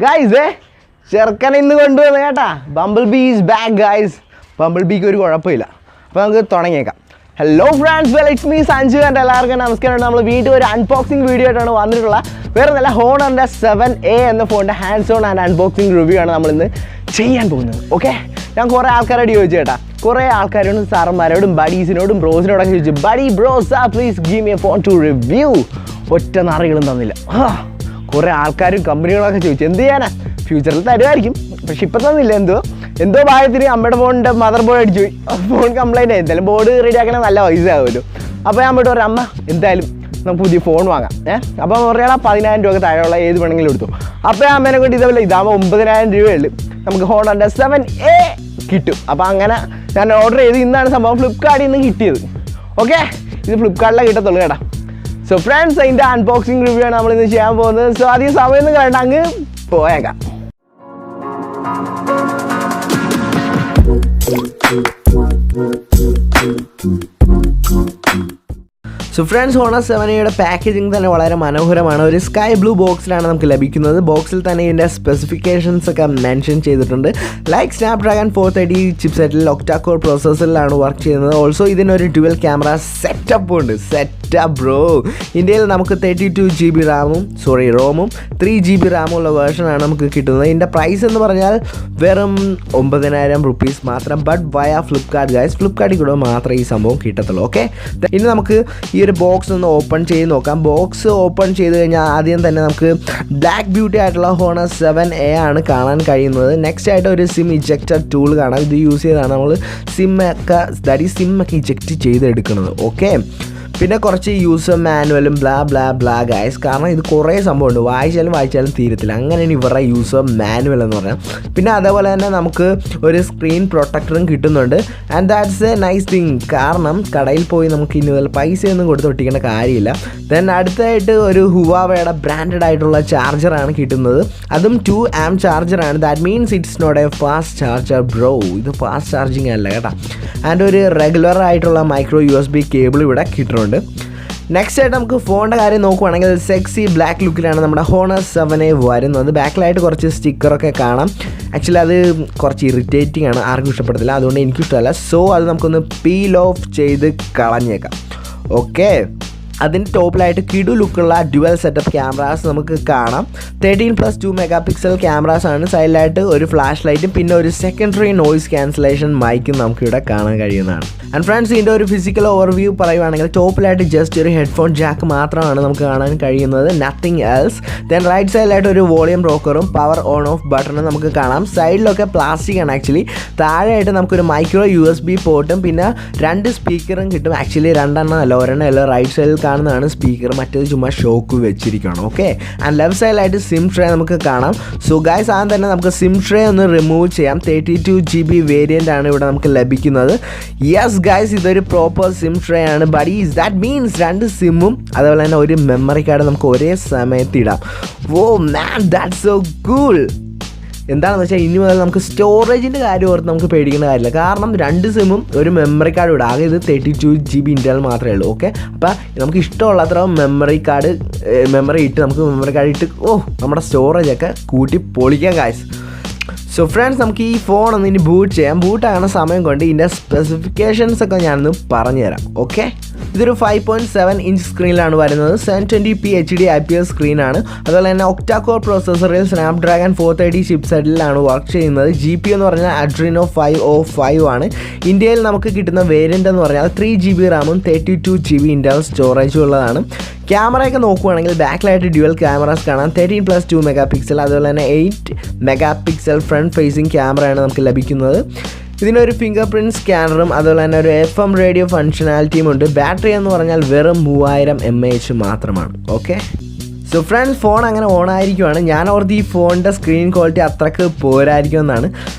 Guys ചെറുക്കനെ ഇന്ന് കൊണ്ടുവന്നു കേട്ടാ. Bumble bee is back guys. Bumble ബീക്ക് ഒരു കുഴപ്പമില്ല. അപ്പോൾ നമുക്ക് തുടങ്ങിയേക്കാം. Hello friends, well it's me Sanju and എല്ലാവർക്കും നമസ്കാരം. നമ്മൾ വീണ്ടും ഒരു അൺബോക്സിംഗ് വീഡിയോ ആയിട്ടാണ് വന്നിട്ടുള്ളത്. വേറെ നല്ല ഹോണറിൻ്റെ 7A എന്ന ഫോണിൻ്റെ hands on and unboxing review ആണ് നമ്മളിന്ന് ചെയ്യാൻ പോകുന്നത്. ഓക്കെ, ഞാൻ കുറേ ആൾക്കാരോട് ചോദിച്ചു കേട്ടാ. കുറേ ആൾക്കാരോടും സാറന്മാരോടും ബഡീസിനോടും ബ്രോസിനോടൊക്കെ ചോദിച്ചു, buddy bros please give me a phone to review. ഒറ്റ നാറികളും തന്നില്ല. കുറേ ആൾക്കാരും കമ്പനികളൊക്കെ ചോദിച്ചു. എന്ത് ചെയ്യാനാ, ഫ്യൂച്ചറിൽ തരുമായിരിക്കും, പക്ഷെ ഇപ്പം തന്നില്ല. എന്തോ ഭാഗത്തിന് അമ്മയുടെ ഫോണിൻ്റെ മദർ ബോർഡ് അടിച്ചു പോയി. ഫോൺ കംപ്ലൈൻറ്റ് ആയി. എന്തായാലും ബോർഡ് റെഡി ആക്കണേ നല്ല പൈസ ആകുമല്ലോ. അപ്പോൾ ഞാൻ അമ്മയോട് പറയാം, അമ്മ എന്തായാലും നമുക്ക് പുതിയ ഫോൺ വാങ്ങാം. അപ്പോൾ പറയാം 10,000 രൂപ താഴെയുള്ള ഏത് വേണമെങ്കിലും എടുത്തു. അപ്പോൾ അമ്മേനെ കൊണ്ട് ഇതേപോലെ ഇതാകുമ്പോൾ 9,000 രൂപയുള്ളൂ നമുക്ക് ഹോണറിൻ്റെ 7A കിട്ടും. അപ്പോൾ അങ്ങനെ ഞാൻ ഓർഡർ ചെയ്ത് ഇന്നാണ് സംഭവം ഫ്ലിപ്കാർട്ടിൽ നിന്ന് കിട്ടിയത്. ഓക്കെ, ഇത് ഫ്ലിപ്കാർട്ടിലാണ് കിട്ടത്തുള്ളൂ കേട്ടോ. സോ ഫ്രണ്ട്സ്, അതിൻ്റെ അൺബോക്സിംഗ് റിവ്യൂ ആണ് നമ്മളിന്ന് ചെയ്യാൻ പോകുന്നത്. സോ അധികം സമയമൊന്നും വേണ്ട, അങ്ങ് പോയേക്കാം. സോ ഫ്രണ്ട്സ്, ഹോണർ 7Aയുടെ പാക്കേജിങ് തന്നെ വളരെ മനോഹരമാണ്. ഒരു സ്കൈ ബ്ലൂ ബോക്സിലാണ് നമുക്ക് ലഭിക്കുന്നത്. ബോക്സിൽ തന്നെ ഇതിൻ്റെ സ്പെസിഫിക്കേഷൻസ് ഒക്കെ മെൻഷൻ ചെയ്തിട്ടുണ്ട്. ലൈക്ക് സ്നാപ്ഡ്രാഗൺ 430 ചിപ്സെറ്റിൽ ഒക്ടാ കോർ പ്രോസസ്സറിലാണ് വർക്ക് ചെയ്യുന്നത്. ഓൾസോ ഇതിനൊരു ഡ്യുവൽ ക്യാമറ സെറ്റപ്പ് ഉണ്ട്. ബ്രോ, ഇന്ത്യയിൽ നമുക്ക് 32 GB റോമും 3 GB റാമുള്ള വേർഷനാണ് നമുക്ക് കിട്ടുന്നത്. ഇതിൻ്റെ പ്രൈസ് എന്ന് പറഞ്ഞാൽ വെറും 9,000 റുപ്പീസ് മാത്രം. ബട്ട് വയ ഫ്ലിപ്കാർട്ട് ഗൈസ്, ഫ്ലിപ്കാർട്ടിൽ കൂടെ മാത്രമേ ഈ സംഭവം കിട്ടത്തുള്ളൂ. ഓക്കെ, ഇനി നമുക്ക് ഈ ഒരു ബോക്സ് ഒന്ന് ഓപ്പൺ ചെയ്ത് നോക്കാം. ബോക്സ് ഓപ്പൺ ചെയ്ത് കഴിഞ്ഞാൽ ആദ്യം തന്നെ നമുക്ക് ബ്ലാക്ക് ബ്യൂട്ടി ആയിട്ടുള്ള ഹോണർ 7A ആണ് കാണാൻ കഴിയുന്നത്. നെക്സ്റ്റ് ആയിട്ട് ഒരു സിം ഇജക്റ്റർ ടൂൾ കാണാം. ഇത് യൂസ് ചെയ്താണ് നമ്മൾ സിമ്മൊക്കെ ഇജക്റ്റ് ചെയ്തെടുക്കുന്നത്. ഓക്കെ, പിന്നെ കുറച്ച് യൂസർ മാനുവലും ബ്ലാ ഗൈസ്. കാരണം ഇത് കുറേ സംഭവമുണ്ട്, വായിച്ചാലും തീരത്തില്ല. അങ്ങനെയാണ് ഇവരുടെ യൂസർ മാനുവൽ എന്ന് പറഞ്ഞാൽ. പിന്നെ അതേപോലെ തന്നെ നമുക്ക് ഒരു സ്ക്രീൻ പ്രൊട്ടക്ടറും കിട്ടുന്നുണ്ട്. And that's A nice thing. കാരണം കടയിൽ പോയി നമുക്ക് ഇനി മുതൽ പൈസയൊന്നും കൊടുത്ത് ഒട്ടിക്കേണ്ട കാര്യമില്ല. ദെൻ അടുത്തായിട്ട് ഒരു ഹുവാവയുടെ ബ്രാൻഡഡ് ആയിട്ടുള്ള ചാർജറാണ് കിട്ടുന്നത്. അതും 2 amp ചാർജറാണ്. That means it's not a fast charger bro. ഇത് ഫാസ്റ്റ് ചാർജിങ് അല്ല കേട്ടോ. ആൻഡ് ഒരു റെഗുലർ ആയിട്ടുള്ള മൈക്രോ USB കേബിൾ ഇവിടെ കിട്ടുന്നുണ്ട്. നെക്സ്റ്റ് ആയിട്ട് നമുക്ക് ഫോണിൻ്റെ കാര്യം നോക്കുവാണെങ്കിൽ സെക്സി ബ്ലാക്ക് ലുക്കിലാണ് നമ്മുടെ ഹോണർ 7A വരുന്നത്. ബാക്കിലായിട്ട് കുറച്ച് സ്റ്റിക്കറൊക്കെ കാണാം. ആക്ച്വലി അത് കുറച്ച് ഇറിറ്റേറ്റിംഗ് ആണ്, ആർക്കും ഇഷ്ടപ്പെടത്തില്ല. അതുകൊണ്ട് എനിക്കിഷ്ടമല്ല. സോ അത് നമുക്കൊന്ന് പീൽ ഓഫ് ചെയ്ത് കളഞ്ഞേക്കാം. ഓക്കെ, അതിൻ്റെ ടോപ്പിലായിട്ട് കിഡു ലുക്കുള്ള ഡ്യുവൽ സെറ്റപ്പ് ക്യാമറാസ് നമുക്ക് കാണാം. 13+2 മെഗാപിക്സൽ ക്യാമറാസ് ആണ്. സൈഡിലായിട്ട് ഒരു ഫ്ലാഷ് ലൈറ്റും പിന്നെ ഒരു സെക്കൻഡറി നോയിസ് ക്യാൻസലേഷൻ മൈക്കും നമുക്കിവിടെ കാണാൻ കഴിയുന്നതാണ്. ആൻഡ് ഫ്രണ്ട്സ്, ഇതിൻ്റെ ഒരു ഫിസിക്കൽ ഓവർവ്യൂ പറയുവാണെങ്കിൽ ടോപ്പിലായിട്ട് ജസ്റ്റ് ഒരു ഹെഡ്ഫോൺ ജാക്ക് മാത്രമാണ് നമുക്ക് കാണാൻ കഴിയുന്നത്, നത്തിങ് എൽസ്. ദെൻ റൈറ്റ് സൈഡിലായിട്ട് ഒരു വോളിയം റോക്കറും പവർ ഓൺ ഓഫ് ബട്ടണും നമുക്ക് കാണാം. സൈഡിലൊക്കെ പ്ലാസ്റ്റിക് ആണ് ആക്ച്വലി. താഴെയായിട്ട് നമുക്കൊരു മൈക്രോ USB പോർട്ടും പിന്നെ 2 സ്പീക്കറും കിട്ടും. ആക്ച്വലി 2 അല്ല, ഒരെണ്ണം അല്ല. റൈറ്റ് സൈഡിൽ കാണുന്നതാണ് സ്പീക്കർ, മറ്റേത് ചുമ്മാ ഷോക്ക് വെച്ചിരിക്കുകയാണ്. ഓക്കെ, ആൻഡ് ലെഫ്റ്റ് സൈഡിലായിട്ട് സിം ട്രേ നമുക്ക് കാണാം. സോ ഗൈസ്, ആദ്യം തന്നെ നമുക്ക് സിം ട്രേ ഒന്ന് റിമൂവ് ചെയ്യാം. 32 GB വേരിയൻ്റ് ആണ് ഇവിടെ നമുക്ക് ലഭിക്കുന്നത്. യെസ് ഗൈസ്, ഇതൊരു പ്രോപ്പർ സിം ട്രേ ആണ്. ബഡീസ്, ദാറ്റ് മീൻസ് 2 സിമ്മും അതുപോലെ തന്നെ ഒരു മെമ്മറി കാർഡ് നമുക്ക് ഒരേ സമയത്ത് ഇടാം. ഓ മാൻ, ദാറ്റ്സ് സോ കൂൾ. എന്താണെന്ന് വെച്ചാൽ ഇനി മുതൽ നമുക്ക് സ്റ്റോറേജിൻ്റെ കാര്യം ഓർത്ത് നമുക്ക് പേടിക്കേണ്ട കാര്യമില്ല. കാരണം 2 സിമ്മും ഒരു മെമ്മറി കാർഡ് ഇടും. ആകെ ഇത് 32 GB ഇൻ്റർണൽ മാത്രമേ ഉള്ളൂ. ഓക്കെ, അപ്പോൾ നമുക്ക് ഇഷ്ടമുള്ളത്ര മെമ്മറി ഇട്ട് നമുക്ക് മെമ്മറി കാർഡ് ഇട്ട് നമ്മുടെ സ്റ്റോറേജൊക്കെ കൂട്ടി പൊളിക്കാം ഗൈസ്. സോ ഫ്രണ്ട്സ്, നമുക്ക് ഈ ഫോൺ ഒന്ന് ഇനി ബൂട്ട് ചെയ്യാം. ബൂട്ടാകുന്ന സമയം കൊണ്ട് ഇതിൻ്റെ സ്പെസിഫിക്കേഷൻസ് ഒക്കെ ഞാനൊന്ന് പറഞ്ഞുതരാം. ഓക്കെ, ഇതൊരു 5.7 ഇഞ്ച് സ്ക്രീനിലാണ് വരുന്നത്. 720p HD IPS സ്ക്രീനാണ്. അതുപോലെ തന്നെ ഒക്ടാ കോർ പ്രോസസ്സറിൽ സ്നാപ്ഡ്രാഗൺ 430 ചിപ്സെറ്റിലാണ് വർക്ക് ചെയ്യുന്നത്. GPU എന്ന് പറഞ്ഞാൽ അഡ്രീനോ 505 ആണ്. ഇന്ത്യയിൽ നമുക്ക് കിട്ടുന്ന വേരിയൻ്റ് എന്ന് പറഞ്ഞാൽ 3 GB റാമും 32 GB ഇൻ്റർണൽ സ്റ്റോറേജും ഉള്ളതാണ്. ക്യാമറയൊക്കെ നോക്കുകയാണെങ്കിൽ ബാക്കിലായിട്ട് ഡ്യുവൽ ക്യാമറാസ് കാണാം. 13+2 മെഗാപിക്സൽ അതുപോലെ തന്നെ 8 മെഗാപിക്സൽ ഫ്രണ്ട് ഫേസിങ് ക്യാമറയാണ് നമുക്ക് ലഭിക്കുന്നത്. ഇതിനൊരു ഫിംഗർ പ്രിൻറ്റ് സ്കാനറും അതുപോലെ തന്നെ ഒരു FM റേഡിയോ ഫങ്ഷനാലിറ്റിയും ഉണ്ട്. ബാറ്ററി എന്ന് പറഞ്ഞാൽ വെറും 3000 mAh മാത്രമാണ്. ഓക്കെ, സോ ഫ്രണ്ട്സ്, ഫോൺ അങ്ങനെ ഓൺ ആയിരിക്കുവാണ്. ഞാൻ ഓർത്ത് ഈ ഫോണിൻ്റെ സ്ക്രീൻ ക്വാളിറ്റി അത്രക്ക് പോരായിരിക്കുമെന്നാണ്.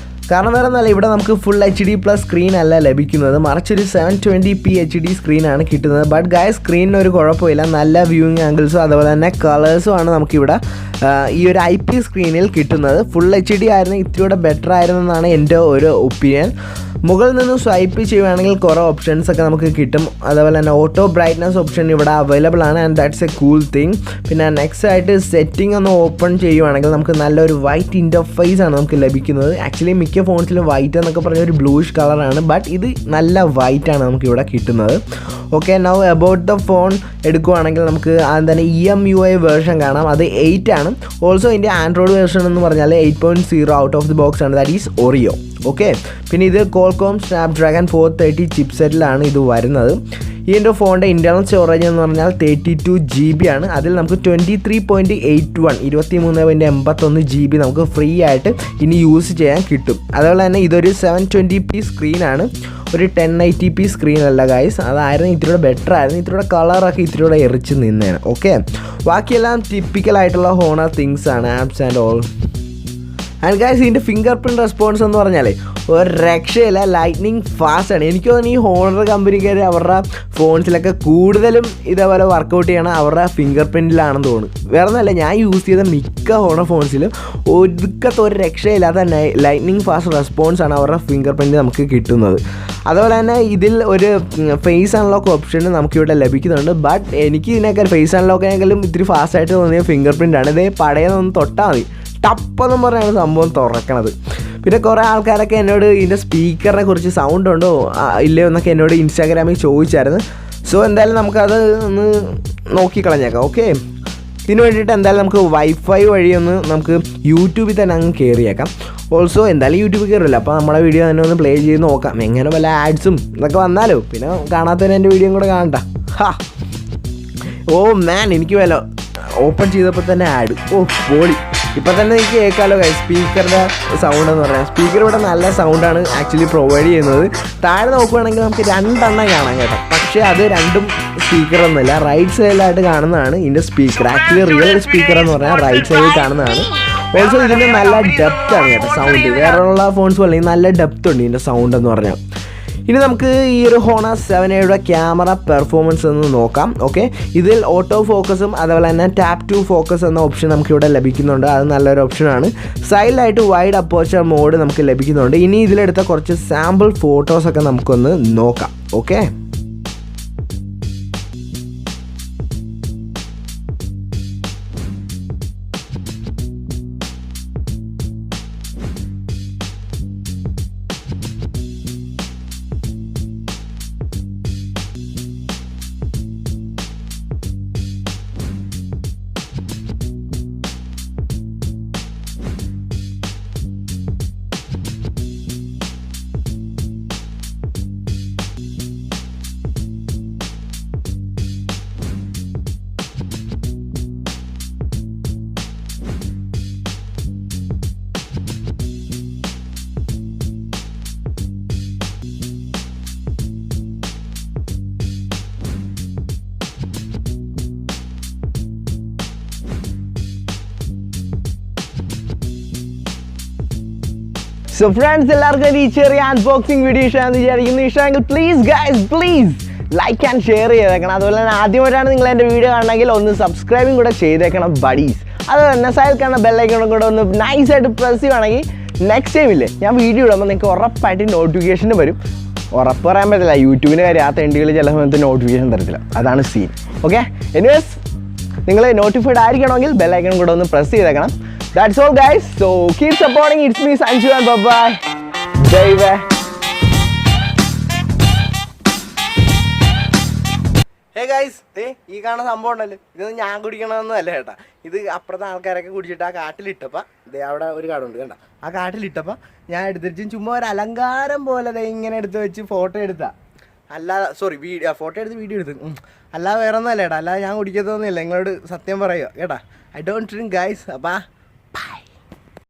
കാരണം വേറെ ഒന്നല്ല, ഇവിടെ നമുക്ക് ഫുൾ HD+ സ്ക്രീൻ അല്ല ലഭിക്കുന്നത്, മറിച്ചൊരു 720p HD സ്ക്രീനാണ് കിട്ടുന്നത്. ബട്ട് ഗൈസ് സ്ക്രീനിന് ഒരു കുഴപ്പമില്ല, നല്ല വ്യൂയിങ് ആംഗിൾസും അതുപോലെ തന്നെ കളേഴ്സും ആണ് നമുക്കിവിടെ ഈ ഒരു IP സ്ക്രീനിൽ കിട്ടുന്നത്. ഫുൾ HD ആയിരുന്നു ഇത്തിരിയുടെ ബെറ്റർ ആയിരുന്നെന്നാണ് എൻ്റെ ഒരു ഒപ്പീനിയൻ. മുകളിൽ നിന്ന് സ്വൈപ്പ് ചെയ്യുകയാണെങ്കിൽ കുറേ ഓപ്ഷൻസ് ഒക്കെ നമുക്ക് കിട്ടും. അതുപോലെ തന്നെ ഓട്ടോ ബ്രൈറ്റ്നസ് ഓപ്ഷൻ ഇവിടെ അവൈലബിൾ ആണ്, and that's A cool thing. പിന്നെ നെക്സ്റ്റ് ആയിട്ട് സെറ്റിംഗ് ഒന്ന് ഓപ്പൺ ചെയ്യുവാണെങ്കിൽ നമുക്ക് നല്ലൊരു വൈറ്റ് ഇൻ്റർഫേസ് ആണ് നമുക്ക് ലഭിക്കുന്നത്. ആക്ച്വലി മിക്ക ഫോൺസിലും വൈറ്റ് എന്നൊക്കെ പറഞ്ഞ ഒരു ബ്ലൂയിഷ് കളറാണ്, ബട്ട് ഇത് നല്ല വൈറ്റ് ആണ് നമുക്കിവിടെ കിട്ടുന്നത്. Okay, now about the phone എടുക്കുകയാണെങ്കിൽ നമുക്ക് ആദ്യം തന്നെ EMUI വേർഷൻ കാണാം, അത് 8 ആണ്. ഓൾസോ ഇതിൻ്റെ ആൻഡ്രോയിഡ് വേർഷൻ എന്ന് പറഞ്ഞാൽ 8.0 ഔട്ട് ഓഫ് ദി ബോക്സ് ആണ്, ദാറ്റ് ഈസ് ഒറിയോ. ഓക്കെ, പിന്നെ ഇത് Qualcomm Snapdragon 430 ചിപ്സെറ്റിലാണ് ഇത് വരുന്നത്. ഇതിൻ്റെ ഫോണിൻ്റെ ഇൻറ്റർണൽ സ്റ്റോറേജ് എന്ന് പറഞ്ഞാൽ 32 GB ആണ്. അതിൽ നമുക്ക് 23.81 23.81 GB നമുക്ക് ഫ്രീ ആയിട്ട് ഇനി യൂസ് ചെയ്യാൻ കിട്ടും. അതുപോലെ തന്നെ ഇതൊരു 720p സ്ക്രീനാണ്, ഒരു 1080p സ്ക്രീൻ അല്ല ഗൈസ്. അതായിരുന്നു ഇത്തിരിയുടെ ബെറ്റർ ആയിരുന്നു, ഇത്തിരിയുടെ കളറൊക്കെ ഇത്തിരിയുടെ എറിച്ച് നിന്നേനെ. ഓക്കെ, ബാക്കിയെല്ലാം ടിപ്പിക്കലായിട്ടുള്ള ഹോണർ തിങ്സ് ആണ്, apps and all. And guys ഇതിൻ്റെ ഫിംഗർ പ്രിൻറ്റ് റെസ്പോൺസ് എന്ന് പറഞ്ഞാൽ ഒരു രക്ഷയില്ല, ലൈറ്റ്നിങ് ഫാസ്റ്റ് ആണ്. എനിക്ക് തോന്നുന്നു ഈ ഹോണർ കമ്പനിക്കാർ അവരുടെ ഫോൺസിലൊക്കെ കൂടുതലും ഇതേപോലെ വർക്കൗട്ട് ചെയ്യണം അവരുടെ ഫിംഗർ പ്രിൻറ്റിലാണെന്ന് തോന്നുന്നു. വേറെ ഒന്നുമല്ല, ഞാൻ യൂസ് ചെയ്ത മിക്ക ഹോണർ ഫോൺസിലും ഒതുക്കത്തെ ഒരു രക്ഷയില്ലാത്ത ലൈറ്റ്നിങ് ഫാസ്റ്റ് റെസ്പോൺസ് ആണ് അവരുടെ ഫിംഗർ പ്രിൻറ്റ് നമുക്ക് കിട്ടുന്നത്. അതുപോലെ തന്നെ ഇതിൽ ഒരു ഫേസ് അൺലോക്ക് ഓപ്ഷൻ നമുക്കിവിടെ ലഭിക്കുന്നുണ്ട്. ബട്ട് എനിക്ക് ഇതിനേക്കാൾ ഫേസ് അൺലോക്കിനേക്കാളും ഇത്തിരി ഫാസ്റ്റായിട്ട് തോന്നിയ ഫിംഗർ പ്രിൻ്റാണ്. ഇതേ പടയെന്നൊന്ന് തൊട്ടാൽ മതി, ടപ്പെന്നും പറഞ്ഞാണ് സംഭവം തുറക്കണത്. പിന്നെ കുറേ ആൾക്കാരൊക്കെ എന്നോട് ഇതിൻ്റെ സ്പീക്കറിനെ കുറിച്ച് സൗണ്ട് ഉണ്ടോ ഇല്ലയോ എന്നൊക്കെ എന്നോട് ഇൻസ്റ്റാഗ്രാമിൽ ചോദിച്ചായിരുന്നു. സോ എന്തായാലും നമുക്കത് ഒന്ന് നോക്കിക്കളഞ്ഞേക്കാം. ഓക്കെ, ഇതിന് വേണ്ടിയിട്ട് എന്തായാലും നമുക്ക് വൈഫൈ വഴിയൊന്ന് നമുക്ക് യൂട്യൂബിൽ തന്നെ അങ്ങ് കയറിയേക്കാം. ഓൾസോ എന്തായാലും യൂട്യൂബിൽ കയറില്ല, അപ്പോൾ നമ്മുടെ വീഡിയോ തന്നെ ഒന്ന് പ്ലേ ചെയ്ത് നോക്കാം. എങ്ങനെ വല്ല ആഡ്സും ഇതൊക്കെ വന്നാലോ, പിന്നെ കാണാത്തവരെ എൻ്റെ വീഡിയോയും കൂടെ കാണണ്ട. ഓ മാൻ, എനിക്ക് വല്ല ഓപ്പൺ ചെയ്തപ്പോൾ തന്നെ ആഡ്, ഓ ബോഡി. ഇപ്പം തന്നെ എനിക്ക് കേൾക്കാമല്ലോ സ്പീക്കറിൻ്റെ സൗണ്ട് എന്ന് പറയാം. സ്പീക്കർ ഇവിടെ നല്ല സൗണ്ടാണ് ആക്ച്വലി പ്രൊവൈഡ് ചെയ്യുന്നത്. താഴെ നോക്കുകയാണെങ്കിൽ നമുക്ക് 2 കാണാം കേട്ടോ, പക്ഷേ അത് രണ്ടും സ്പീക്കറൊന്നുമില്ല, റൈറ്റ് സൈഡിലായിട്ട് കാണുന്നതാണ് ഇതിൻ്റെ സ്പീക്കർ. ആക്ച്വലി റിയൽ സ്പീക്കർ എന്ന് പറഞ്ഞാൽ റൈറ്റ് സൈഡിൽ കാണുന്നതാണ്. ഓൾസോ ഇതിൻ്റെ നല്ല ഡെപ്ത് ആണ് കേട്ടോ സൗണ്ട്, വേറെയുള്ള ഫോൺസ് പോലെ നല്ല ഡെപ്ത് ഉണ്ട് ഇതിൻ്റെ സൗണ്ട് എന്ന് പറഞ്ഞാൽ. ഇനി നമുക്ക് ഈ ഒരു ഹോണർ 7A ക്യാമറ പെർഫോമൻസ് ഒന്ന് നോക്കാം. ഓക്കെ, ഇതിൽ ഓട്ടോ ഫോക്കസും അതുപോലെ തന്നെ ടാപ്പ് ടു ഫോക്കസ് എന്ന ഓപ്ഷൻ നമുക്കിവിടെ ലഭിക്കുന്നുണ്ട്, അത് നല്ലൊരു ഓപ്ഷനാണ്. സൈഡിലായിട്ട് വൈഡ് അപ്പർച്ചർ മോഡ് നമുക്ക് ലഭിക്കുന്നുണ്ട്. ഇനി ഇതിലെടുത്ത കുറച്ച് സാമ്പിൾ ഫോട്ടോസൊക്കെ നമുക്കൊന്ന് നോക്കാം. ഓക്കെ, സോ ഫ്രണ്ട്സ്, എല്ലാവർക്കും ഈ ചെറിയ അൺബോക്സിങ് വീഡിയോ ഇഷ്ടമാണെന്ന് വിചാരിക്കുന്നു. ഇഷ്ടമെങ്കിൽ പ്ലീസ് ലൈക്ക് ആൻഡ് ഷെയർ ചെയ്തേക്കണം. അതുപോലെ തന്നെ ആദ്യമായിട്ടാണ് നിങ്ങൾ എൻ്റെ വീഡിയോ കാണണമെങ്കിൽ ഒന്ന് സബ്സ്ക്രൈബും കൂടെ ചെയ്തേക്കണം ബഡീസ്. അതുപോലെ തന്നെ സൈഡിൽ കാണുന്ന ബെല്ലൈക്കണും കൂടെ ഒന്ന് നൈസായിട്ട് പ്രസ് ചെയ്യുവാണെങ്കിൽ നെക്സ്റ്റ് ടൈമില്ലേ ഞാൻ വീഡിയോ ഇടുമ്പോൾ നിങ്ങൾക്ക് ഉറപ്പായിട്ട് നോട്ടിഫിക്കേഷൻ വരും. ഉറപ്പ് പറയാൻ പറ്റില്ല, യൂട്യൂബിൻ്റെ കാര്യം ആ തെണ്ടികൾ ചില സമയത്ത് നോട്ടിഫിക്കേഷൻ തരത്തില്ല, അതാണ് സീൻ. ഓക്കെ, എനിവേസ് നിങ്ങൾ നോട്ടിഫൈഡ് ആയിരിക്കണമെങ്കിൽ ബെല്ലൈക്കണും കൂടെ ഒന്ന് പ്രസ് ചെയ്തേക്കണം. That's all guys, so keep supporting. It's me Sanju and bye bye baby. Hey guys, ഈ കാണുന്ന സംഭവം ഉണ്ടല്ലോ, ഇതൊന്നും ഞാൻ കുടിക്കണമെന്നല്ല കേട്ടാ. ഇത് അപ്പുറത്തെ ആൾക്കാരൊക്കെ കുടിച്ചിട്ട് ആ കാട്ടിലിട്ടപ്പോൾ അവിടെ ഒരു കാടുണ്ട് കണ്ട, ആ കാട്ടിലിട്ടപ്പോൾ ഞാൻ എടുത്തിട്ട് ചുമ്മാ ഒരു അലങ്കാരം പോലെ ഇങ്ങനെ എടുത്ത് വെച്ച് ഫോട്ടോ എടുത്താ. അല്ലാതെ ഫോട്ടോ എടുത്ത് വീഡിയോ എടുത്ത്, അല്ലാതെ വേറെ ഒന്നും അല്ല കേട്ടാ. അല്ലാതെ ഞാൻ കുടിക്കത്തൊന്നുമില്ല, നിങ്ങളോട് സത്യം പറയുക കേട്ടാ. I don't drink guys.